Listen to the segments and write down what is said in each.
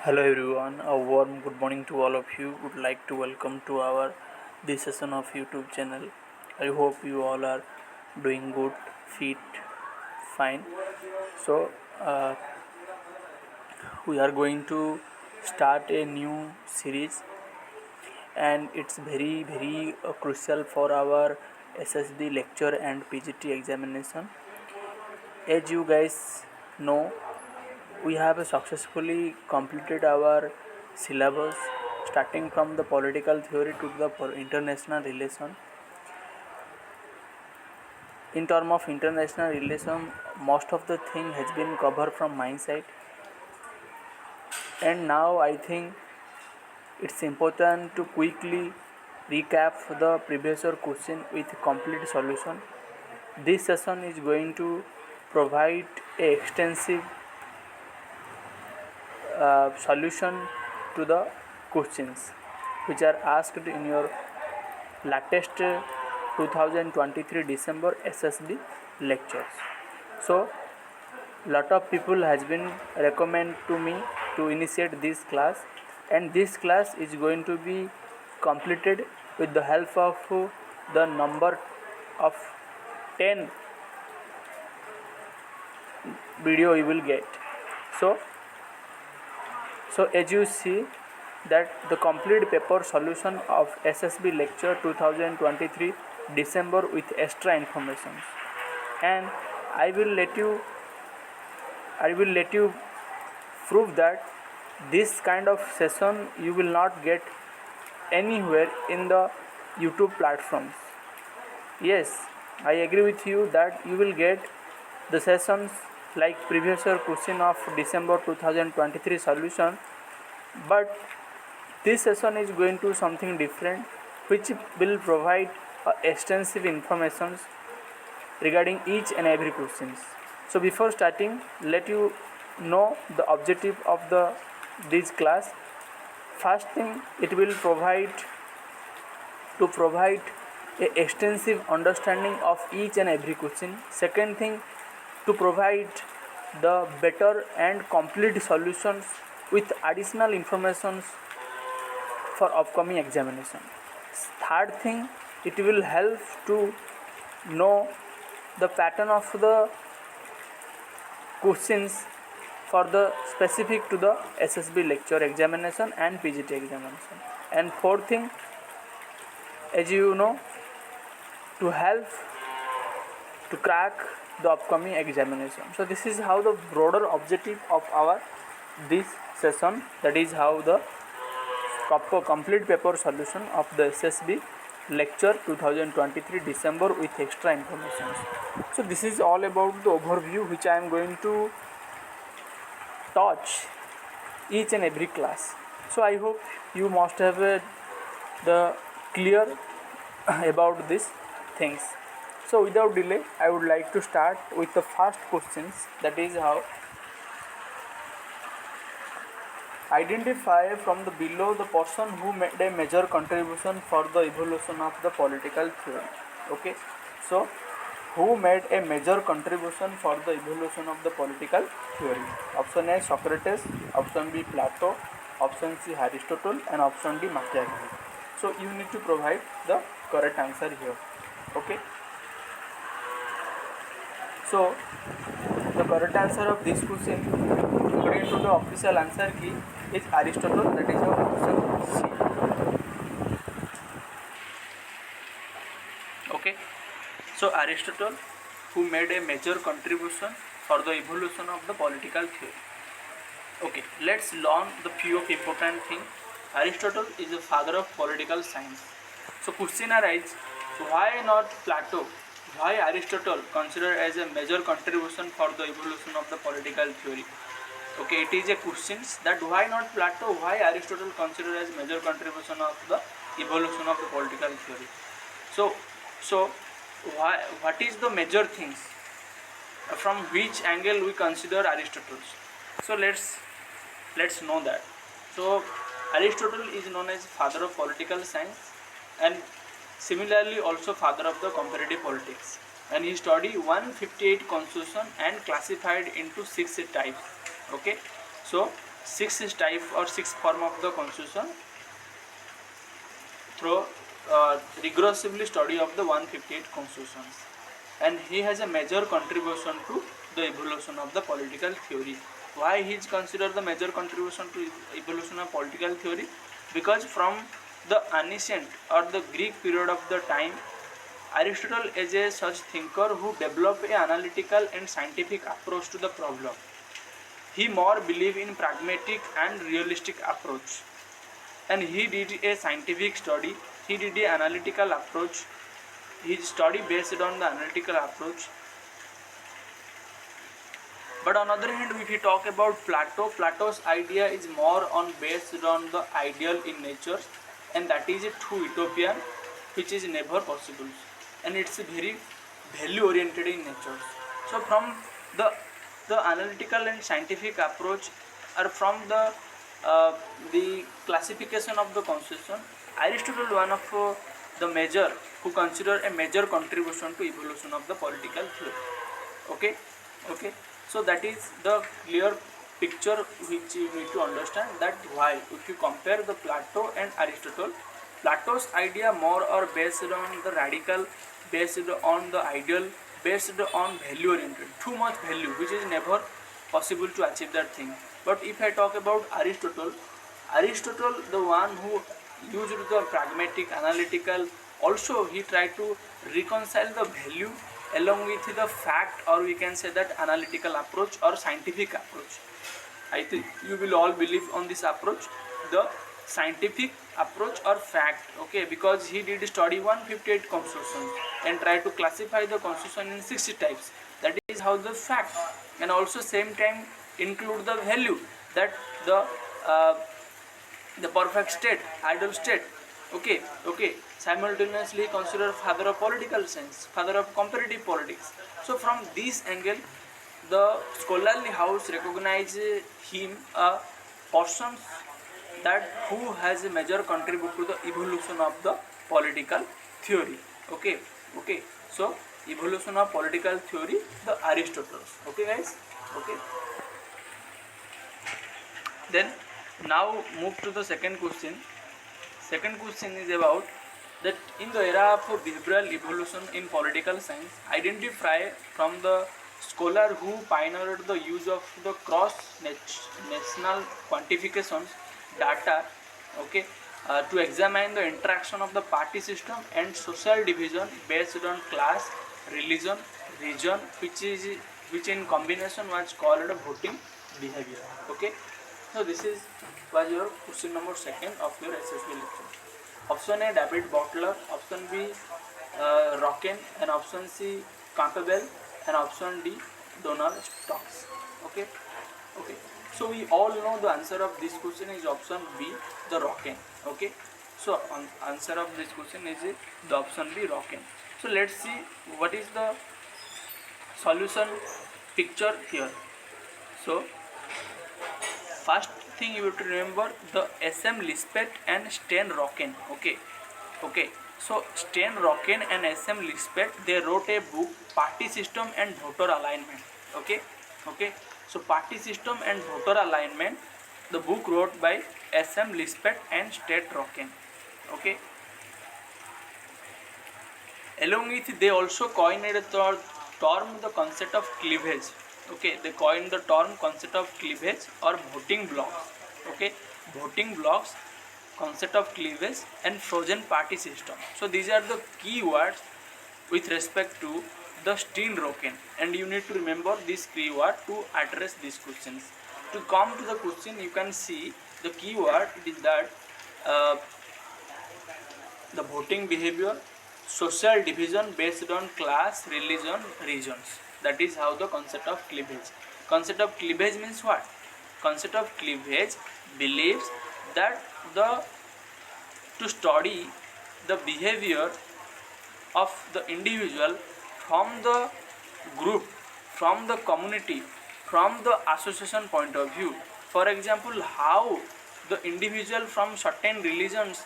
Hello everyone, a warm good morning to all of you. Would like to welcome to our this session of YouTube channel. I hope you all are doing good, fit, fine. So we are going to start a new series, and it's very crucial for our SSB lecture and PGT examination. As you guys know, we have successfully completed our syllabus starting from the political theory to the international relation. In terms of international relation, most of the thing has been covered from my side, and now I think it's important to quickly recap the previous year question with complete solution. This session is going to provide a extensive solution to the questions which are asked in your latest 2023 December SSB lectures. So lot of people has been recommend to me to initiate this class, and this class is going to be completed with the help of the number of 10 video you will get. So as you see that the complete paper solution of SSB lecture 2023 December with extra information, and I will let you prove that this kind of session you will not get anywhere in the YouTube platforms. Yes, I agree with you that you will get the sessions like previous year question of December 2023 solution, but this session is going to something different which will provide extensive information regarding each and every questions. So before starting, let you know the objective of this class. First thing, it will provide a extensive understanding of each and every question. Second thing, to provide the better and complete solutions with additional information for upcoming examination. Third thing, it will help to know the pattern of the questions for the specific to the SSB lecture examination and PGT examination. And fourth thing, as you know, to help to crack the upcoming examination. So this is how the broader objective of our this session, that is how the proper complete paper solution of the SSB lecture 2023 December with extra information. So this is all about the overview which I am going to touch each and every class. So I hope you must have the clear about these things. So without delay, I would like to start with the first questions, that is how identify from the below the person who made a major contribution for the evolution of the political theory. Okay, so who made a major contribution for the evolution of the political theory? Option A Socrates, option B Plato, option C Aristotle, and option D Machiavelli. So you need to provide the correct answer here. Okay, so the correct answer of this question according to the official answer key is Aristotle, that is our option C. Okay, so Aristotle, who made a major contribution for the evolution of the political theory. Okay, let's learn the few of important things. Aristotle is the father of political science. So question arises, why not Plato? Why Aristotle considered as a major contribution for the evolution of the political theory? Okay, it is a question that why not Plato? Why Aristotle considered as major contribution of the evolution of the political theory? So what is the major things from which angle we consider Aristotle? So let's know that. So Aristotle is known as father of political science, and similarly also father of the comparative politics, and he studied 158 constitution and classified into 6 types. Okay, so sixth type or sixth form of the constitution through regressively study of the 158 constitutions, and he has a major contribution to the evolution of the political theory. Why he is considered the major contribution to evolution of political theory? Because from the ancient or the Greek period of the time, Aristotle is a such thinker who developed an analytical and scientific approach to the problem. He more believed in pragmatic and realistic approach, and he did a scientific study. He did an analytical approach. His study based on the analytical approach. But on the other hand, if we talk about Plato, Plato's idea is more on based on the ideal in nature, and that is a true utopian, which is never possible, and it's very value oriented in nature. So from the analytical and scientific approach, or from the classification of the constitution, Aristotle one of the major who consider a major contribution to evolution of the political theory. Okay. So that is the clear picture which you need to understand, that why if you compare the Plato and Aristotle, Plato's idea more are based on the radical, based on the ideal, based on value oriented, too much value, which is never possible to achieve that thing. But if I talk about Aristotle, the one who used the pragmatic, analytical, also he tried to reconcile the value along with the fact, or we can say that analytical approach or scientific approach. I think you will all believe on this approach, the scientific approach or fact, okay, because he did study 158 constitutions and try to classify the constitution in 60 types. That is how the fact, and also same time include the value, that the perfect state, ideal state, okay, simultaneously considered father of political science, father of comparative politics. So from this angle, the scholarly house recognize him a person that who has a major contribution to the evolution of the political theory. Okay. So evolution of political theory, the Aristotle. Okay, guys. Okay. Then now move to the second question. Second question is about that in the era of behavioral evolution in political science, identify from the scholar who pioneered the use of the cross-national quantifications data, okay, to examine the interaction of the party system and social division based on class, religion, region, which in combination was called voting behavior. Okay, so this was your question number second of your SSB lecture. Option A, David Butler. Option B, Rocken. And option C, Campbell. And option D, Donald Stokes. Okay. So we all know the answer of this question is option B, the Rocken. Okay. So answer of this question is the option B, Rocken. So let's see what is the solution picture here. So first thing you have to remember, the SM Lispet and Sten Rocken. Okay. So Sten Rocken and SM Lispet, they wrote a book, Party System and Voter Alignment. Okay. So Party System and Voter Alignment, the book wrote by SM Lispet and Sten Rocken. Okay. Along with, they also coined the term, the concept of cleavage. Okay, they coined the term concept of cleavage or voting blocks. Okay, voting blocks, concept of cleavage, and frozen party system. So these are the key words with respect to the Sten Rocken, and you need to remember this keyword to address these questions. To come to the question, you can see the keyword is that the voting behavior, social division based on class, religion, regions. That is how the concept of cleavage. Concept of cleavage means what? Concept of cleavage believes that to study the behavior of the individual from the group, from the community, from the association point of view. For example, how the individual from certain religions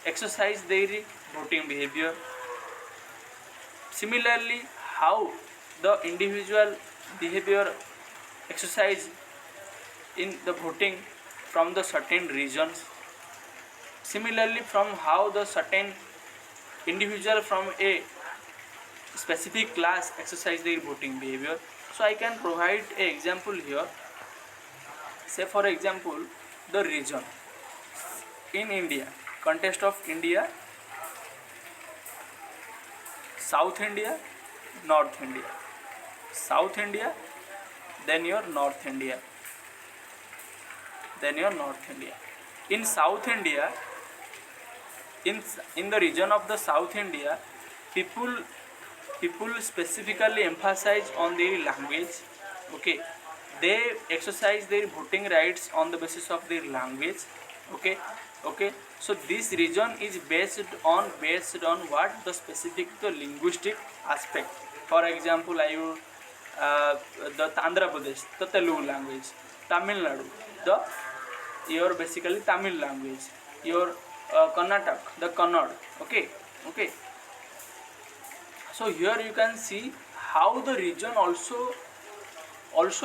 exercise their voting behavior. Similarly, how the individual behavior exercise in the voting from the certain regions. Similarly, from how the certain individual from a specific class exercise their voting behavior. So I can provide an example here. Say for example, the region in India, context of India, South India, North India, South India, then your North India, then your North India. In South India, in the region of the South India, people specifically emphasize on their language. Okay, they exercise their voting rights on the basis of their language. Okay, so this region is based on what the specific the linguistic aspect. For example, I would the Andhra Pradesh, the Telugu language, Tamil Nadu, the your basically Tamil language, your Karnataka, the Kannada. Okay. So here you can see how the region also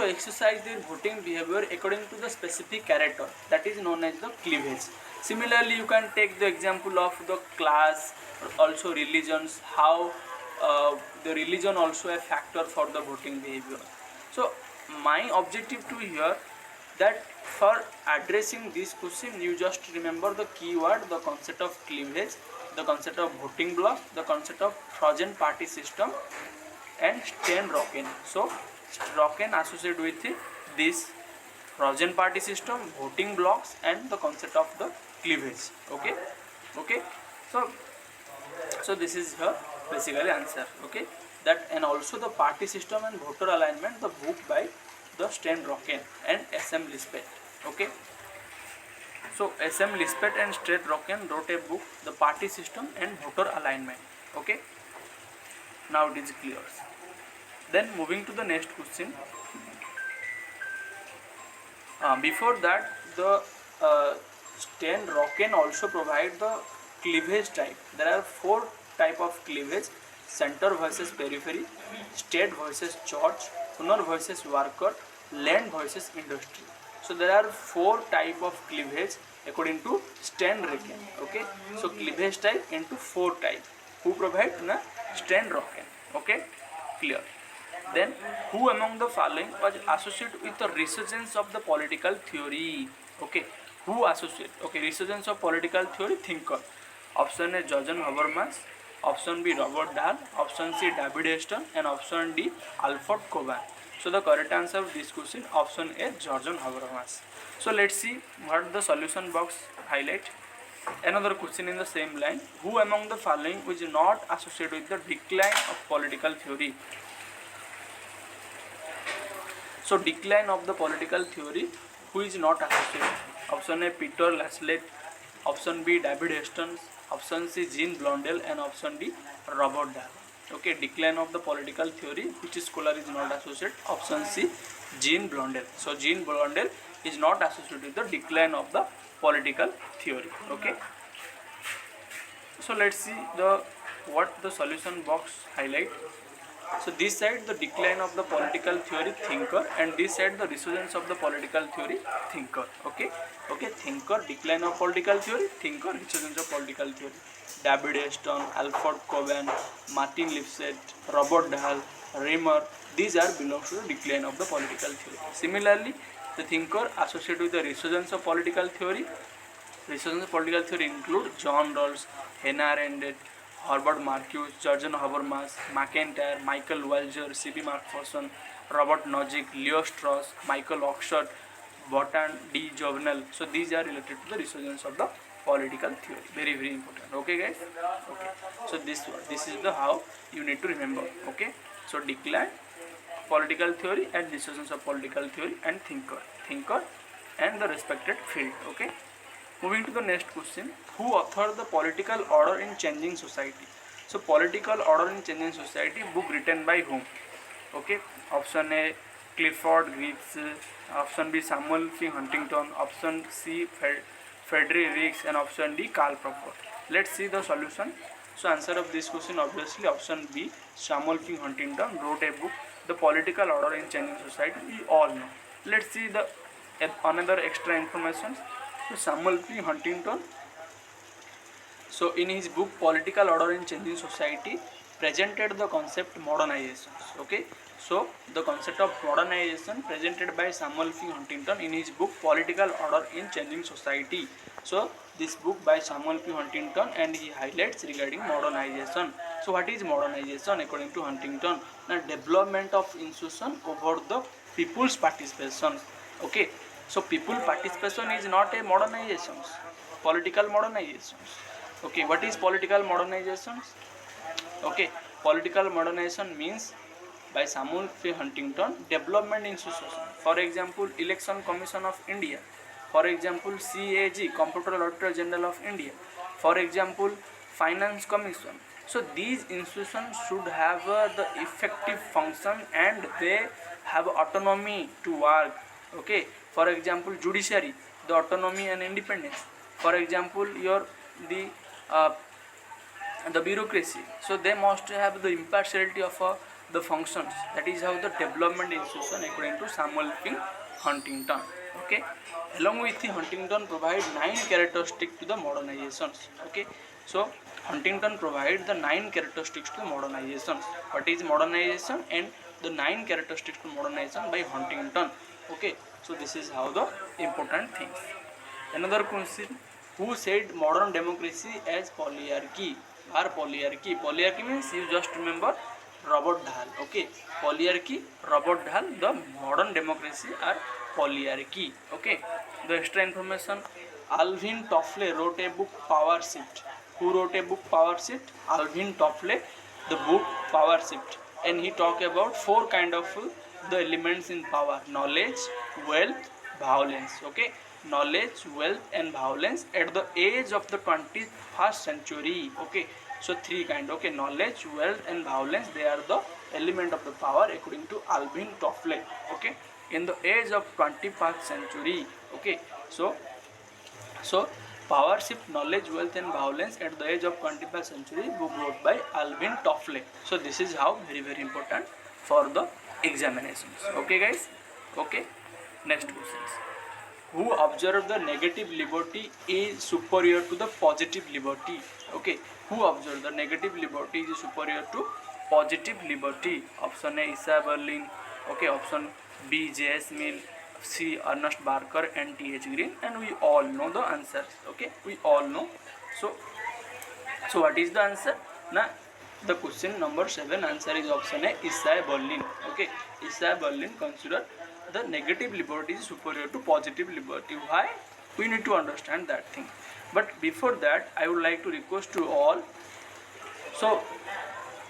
exercise their voting behavior according to the specific character, that is known as the cleavage. Similarly, you can take the example of the class, also religions, how the religion also a factor for the voting behavior. So my objective to here that for addressing this question, you just remember the keyword, the concept of cleavage, the concept of voting block, the concept of Trojan party system, and Steinrocken. So Rocken associated with this Trojan party system, voting blocks, and the concept of the cleavage. Okay. So this is her basically answer. Okay, that and also the party system and voter alignment, the book by the Steinrocken and SM Lispet. Okay, so SM Lispet and Steinrocken wrote a book, the party system and voter alignment. Okay, now it is clear. Then moving to the next question. Before that, the Steinrocken also provide the cleavage type. There are 4 type of cleavage: center versus periphery, state versus church, owner versus worker, land versus industry. So there are 4 type of cleavage according to Steinrocken. Okay, so cleavage type into 4 type. Who provide? Na Steinrocken. Okay, clear. Then, who among the following was associated with the resurgence of the political theory? Okay, who associate? Okay, resurgence of political theory thinker. Option A, George Habermas. Option B, Robert Dahl. Option C, David Heston. And option D, Alfred Coban. So the correct answer of this question, option A, George Habermas. So let's see what the solution box highlight. Another question in the same line. Who among the following is not associated with the decline of political theory? So decline of the political theory, who is not associated? Option A, Peter Laslet. Option B, David Heston. Option C, Jean Blondel. And option D, Robert Dahl. Okay, decline of the political theory, which scholar is not associated? Option C, Jean Blondel. So Jean Blondel is not associated with the decline of the political theory. Okay, so let's see what the solution box highlight. So this side the decline of the political theory thinker, and this side the resurgence of the political theory thinker. Okay, thinker, decline of political theory, thinker, resurgence of political theory. David Heston, Alfred Coban, Martin Lipset, Robert Dahl, Reimer, these are belongs to the decline of the political theory. Similarly, the thinker associated with the resurgence of political theory. Resurgence of political theory include John Rawls, Hannah Arendt, Herbert Marcuse, George Habermas, McIntyre, Michael Walzer, C.B. Macpherson, Robert Nozick, Leo Strauss, Michael Oxford, Bertrand D. Jovenel. So these are related to the resurgence of the political theory. Very important. Okay guys. Okay. So this is the how you need to remember. Okay. So decline, political theory, and resurgence of political theory, and thinker, and the respected field. Okay. Moving to the next question. Who authored the Political Order in Changing Society? So Political Order in Changing Society book written by whom? Okay. Option A, Clifford Geertz. Option B, Samuel P. Huntington. Option C, Frederick Riggs. And option D, Karl Popper. Let's see the solution. So answer of this question obviously option B, Samuel P. Huntington wrote a book, The Political Order in Changing Society. We all know. Let's see the Another extra information. So Samuel P. Huntington, so in his book Political Order in Changing Society, presented the concept modernization. Okay, so the concept of modernization presented by Samuel P. Huntington in his book Political Order in Changing Society. So this book by Samuel P. Huntington, and he highlights regarding modernization. So what is modernization according to Huntington? The development of institution over the people's participation. Okay, so people participation is not a modernization, political modernization. Okay, what is political modernization? Okay, political modernization means by Samuel P. Huntington, development institution. For example, Election Commission of India. For example, CAG, Comptroller Auditor General of India. For example, Finance Commission. So these institutions should have the effective function and they have autonomy to work. Okay, for example, judiciary, the autonomy and independence. For example, the uh, the bureaucracy, so they must have the impartiality of the functions. That is how the development institution according to Samuel P. Huntington. Okay, along with the Huntington provide 9 characteristics to the modernizations. Okay, so Huntington provide the 9 characteristics to modernizations. What is modernization and the 9 characteristics to modernization by Huntington. Okay, so this is how the important things. Another question, who said modern democracy as polyarchy or polyarchy? Polyarchy means, you just remember, Robert Dahl. Okay, polyarchy, Robert Dahl. The modern democracy are polyarchy. Okay, the extra information, Alvin Toffler wrote a book Power Shift. Who wrote a book Power Shift? Alvin Toffler, the book Power Shift, and he talked about 4 kind of the elements in power: knowledge, wealth, violence. Okay, knowledge, wealth and violence at the age of the 21st century. Okay, so 3 kind. Okay, knowledge, wealth and violence, they are the element of the power according to Alvin Toffler. Okay, in the age of 21st century. Okay, so power shift, knowledge, wealth and violence at the age of 21st century, book wrote by Alvin Toffler. So this is how very important for the examinations. Okay guys. Okay, next questions. Who observed the negative liberty is superior to the positive liberty? Okay, who observed the negative liberty is superior to positive liberty? Option A, Isaiah Berlin. Okay, option B, J.S. Mill. C, Ernest Barker and T.H. Green, and we all know the answers. Okay, we all know. So what is the answer? Now the question number 7 answer is option A, Isaiah Berlin. Okay, Isaiah Berlin considered the negative liberty is superior to positive liberty. Why? We need to understand that thing. But before that, I would like to request to all. So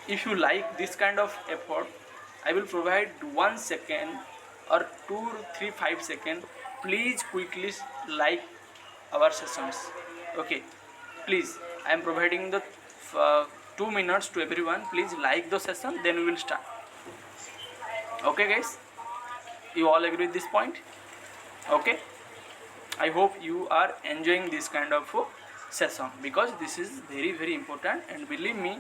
if you like this kind of effort, I will provide 1 second or 2, 3, 5 seconds. Please quickly like our sessions. Okay, please, I am providing the 2 minutes to everyone. Please like the session, then we will start. Okay guys, you all agree with this point? Okay, I hope you are enjoying this kind of session, because this is very important, and believe me,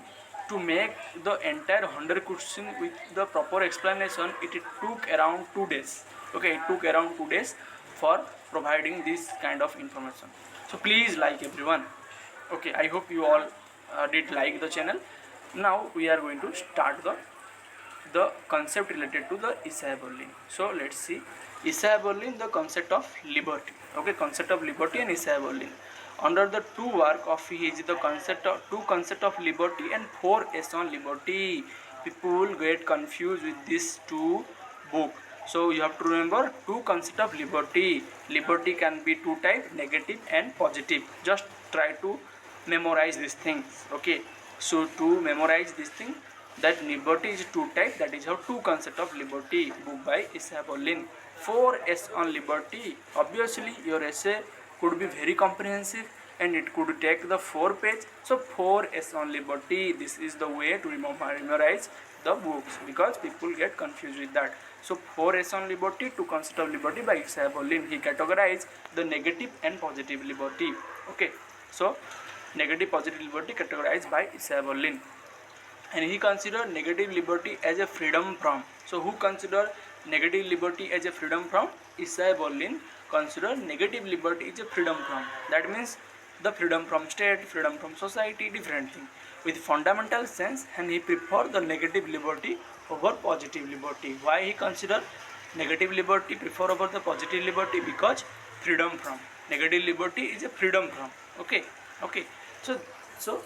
to make the entire 100 question with the proper explanation, it took around 2 days. Okay, it took around 2 days for providing this kind of information. So please like everyone. Okay, I hope you all did like the channel. Now we are going to start the concept related to the Isaiah Berlin. So let's see Isaiah Berlin, the concept of liberty. Okay, concept of liberty and Isaiah Berlin. Under the 2 work of his, the two concept of liberty and 4 S on liberty. People get confused with these 2 book. So you have to remember 2 concept of liberty. Liberty can be 2 type, negative and positive. Just try to memorize these things. Okay, so to memorize this thing, that liberty is 2 type, that is how 2 concept of liberty, book by Isaiah Berlin. 4 S on liberty. Obviously your essay could be very comprehensive and it could take the 4 page. So 4 S on liberty, this is the way to memorize the books, because people get confused with that. So 4 S on liberty, 2 concept of liberty by Isaiah Berlin. He categorized the negative and positive liberty. Okay, so negative, positive liberty categorized by Isaiah Berlin. And he considered negative liberty as a freedom from. So who considered negative liberty as a freedom from? Isaiah Berlin consider negative liberty is a freedom from. That means the freedom from state, freedom from society, different thing. With fundamental sense, and he prefer the negative liberty over positive liberty. Why he consider negative liberty prefer over the positive liberty? Because freedom from. Negative liberty is a freedom from. Okay, okay. So, so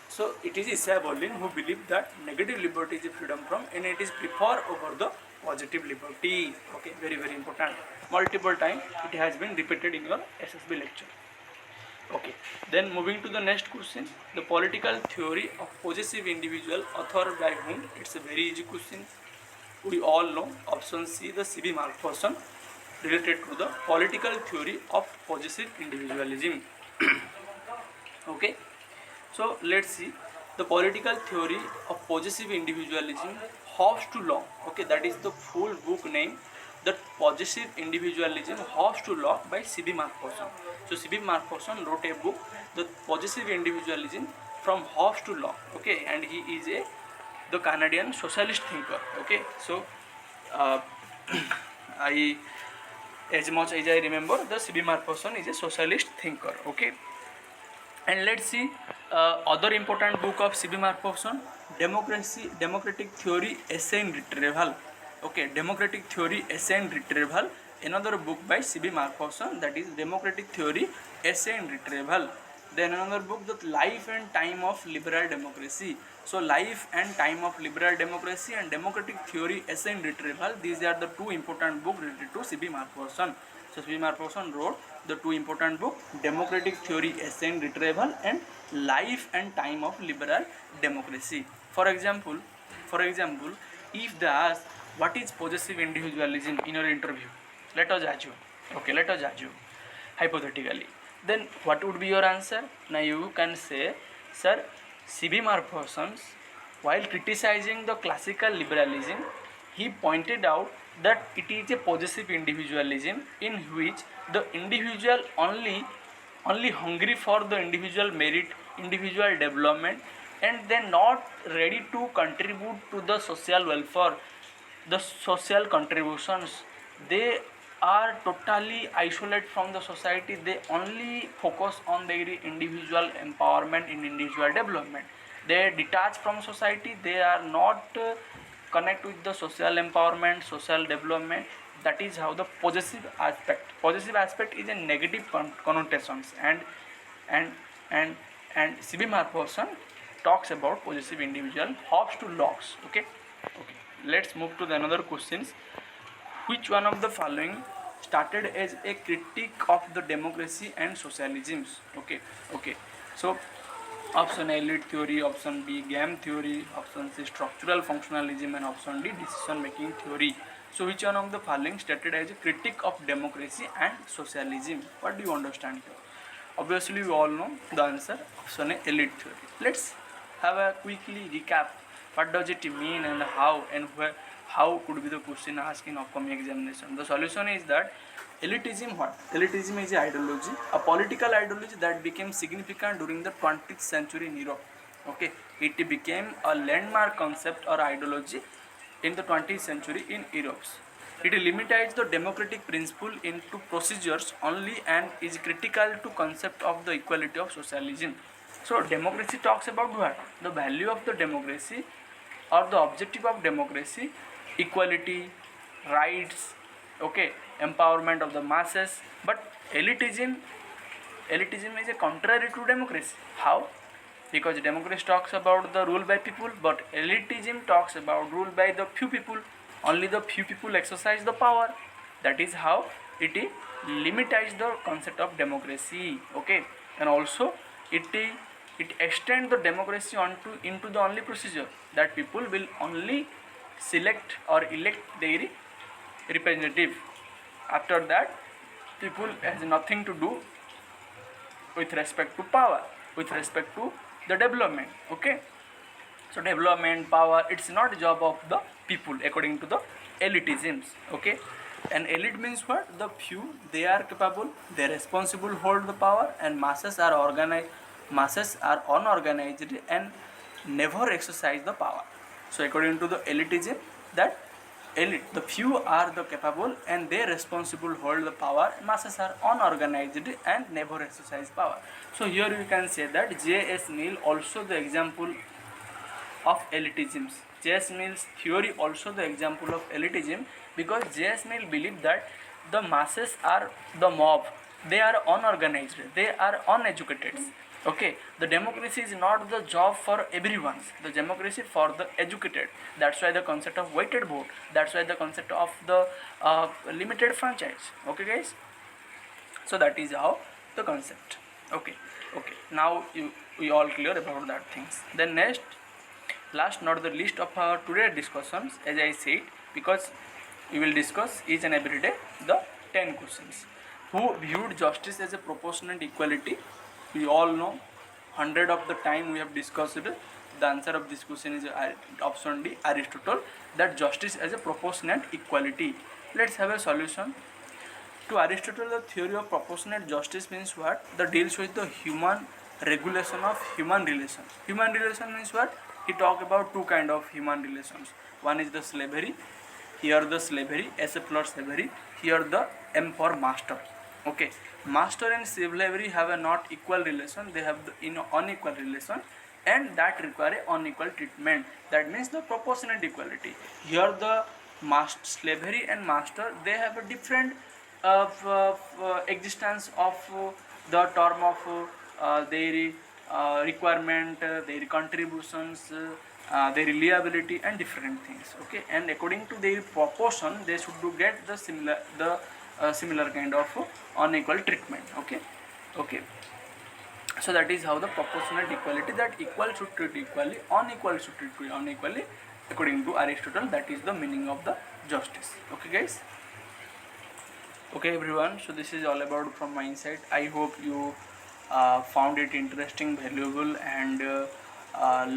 so it is Isaiah Berlin who believed that negative liberty is a freedom from, and it is prefer over the positive liberty. Okay, very very important. Multiple time it has been repeated in your SSB lecture. Okay, then moving to the next question, the political theory of possessive individual, authored by whom? It's a very easy question. We all know option C, the C.B. Macpherson, related to the political theory of possessive individualism. Okay, so let's see the political theory of possessive individualism, Hobbes to Locke. Okay, that is the full book name. That possessive individualism, Hobbes to Locke, by C.B. Macpherson. So C.B. Macpherson wrote a book, the possessive individualism from Hobbes to Locke. Okay, and he is the Canadian socialist thinker. Okay, so I, as much as I remember, the C.B. Macpherson is a socialist thinker. Okay, and let's see other important book of C.B. Macpherson, Democratic Theory, Essay and Retrieval. Okay, Democratic Theory, Essay and Retrieval. Another book by C.B. Macpherson, that is Democratic Theory, Essay and Retrieval. Then another book, The Life and Time of Liberal Democracy. So Life and Time of Liberal Democracy and Democratic Theory, Essay and Retrieval. These are the two important books related to C.B. Macpherson. So C.B. Macpherson wrote the two important books, Democratic Theory, Essay and Retrieval, and Life and Time of Liberal Democracy. For example, if they ask what is possessive individualism in your interview, let us assume, hypothetically, then what would be your answer? Now you can say, sir, C.B. Macpherson, while criticizing the classical liberalism, he pointed out that it is a possessive individualism in which the individual only hungry for the individual merit, individual development, and then not ready to contribute to the social welfare, the social contributions. They are totally isolated from the society. They only focus on their individual empowerment in individual development. They detach from society. They are not connect with the social empowerment, social development. That is how the possessive aspect is a negative connotations, and C.B. Macpherson talks about possessive individual, Hobbes to Locke. Okay, let's move to the another questions. Which one of the following started as a critique of the democracy and socialism? Okay, so option A, elite theory, option B, game theory, option C, structural functionalism, and option D, decision making theory. So which one of the following stated as a critique of democracy and socialism? What do you understand here? Obviously we all know the answer, option A, elite theory. Let's have a quickly recap. What does it mean, and how, and where, how could be the question asked in upcoming examination? The solution is that elitism, what? Elitism is an ideology, a political ideology that became significant during the 20th century in Europe. Okay, it became a landmark concept or ideology in the 20th century in Europe. It limits the democratic principle into procedures only and is critical to concept of the equality of socialism. So democracy talks about what? The value of the democracy or the objective of democracy, equality, rights, okay, empowerment of the masses. But elitism is a contrary to democracy. How? Because democracy talks about the rule by people, but elitism talks about rule by the few people. Only the few people exercise the power. That is how it limits the concept of democracy. Okay, and also it extends the democracy into the only procedure that people will only select or elect their representative. After that, people has nothing to do with respect to power, with respect to the development. Okay, so development, power, it's not job of the people according to the elitisms. Okay, and elite means what? The few, they are capable, they are responsible, hold the power, and masses are unorganized and never exercise the power. So according to the elitism, that elite, the few are the capable and they responsible hold the power. Masses are unorganized and never exercise power. So here you can say that J.S. Mill also the example of elitism. J.S. Mill's theory also the example of elitism, because J.S. Mill believed that the masses are the mob, they are unorganized, they are uneducated. Okay, the democracy is not the job for everyone, the democracy for the educated. That's why the concept of weighted vote, that's why the concept of the limited franchise. Okay guys, so that is how the concept. Okay, now we all clear about that things. Then next, last not the least of our today's discussions, as I said, because we will discuss each and every day the 10 questions. Who viewed justice as a proportionate equality? We all know 100 of the time we have discussed it. The answer of this question is option D, Aristotle, that justice as a proportionate equality. Let's have a solution. To Aristotle, the theory of proportionate justice means what? The deals with the human regulation of human relations. Human relation means what? He talk about two kind of human relations. One is the slavery. Here the slavery, as a plus slavery. Here the M for master. Okay, master and slavery have a not equal relation. They have the unequal relation, and that require unequal treatment. That means the proportionate equality. Here the slavery and master, they have a different existence of the term of their requirement, their contributions, their reliability and different things. Okay, and according to their proportion they should do get the similar kind of unequal treatment. Okay, so that is how the proportionate equality, that equal should treat equally, unequal should treat unequally, according to Aristotle. That is the meaning of the justice. Okay guys, okay everyone, so this is all about from my side. I hope you found it interesting, valuable and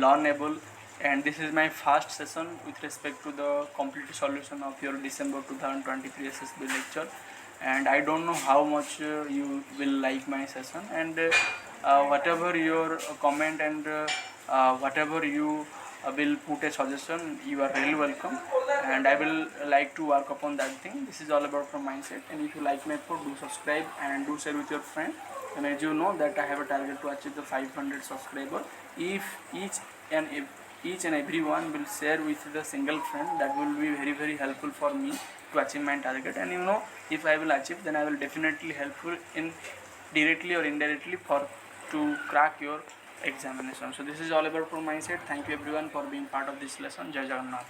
learnable. And this is my first session with respect to the complete solution of your December 2023 SSB lecture, and I don't know how much you will like my session, and whatever your comment and whatever you will put a suggestion, you are really welcome, and I will like to work upon that thing. This is all about from mindset, and if you like my code, do subscribe and do share with your friend. And as you know that I have a target to achieve the 500 subscriber. If each and everyone will share with the single friend, that will be very helpful for me to achieve my target. And you know, if I will achieve, then I will definitely helpful in directly or indirectly for to crack your examination. So this is all about from my side. Thank you everyone for being part of this lesson. Jai Jagannath.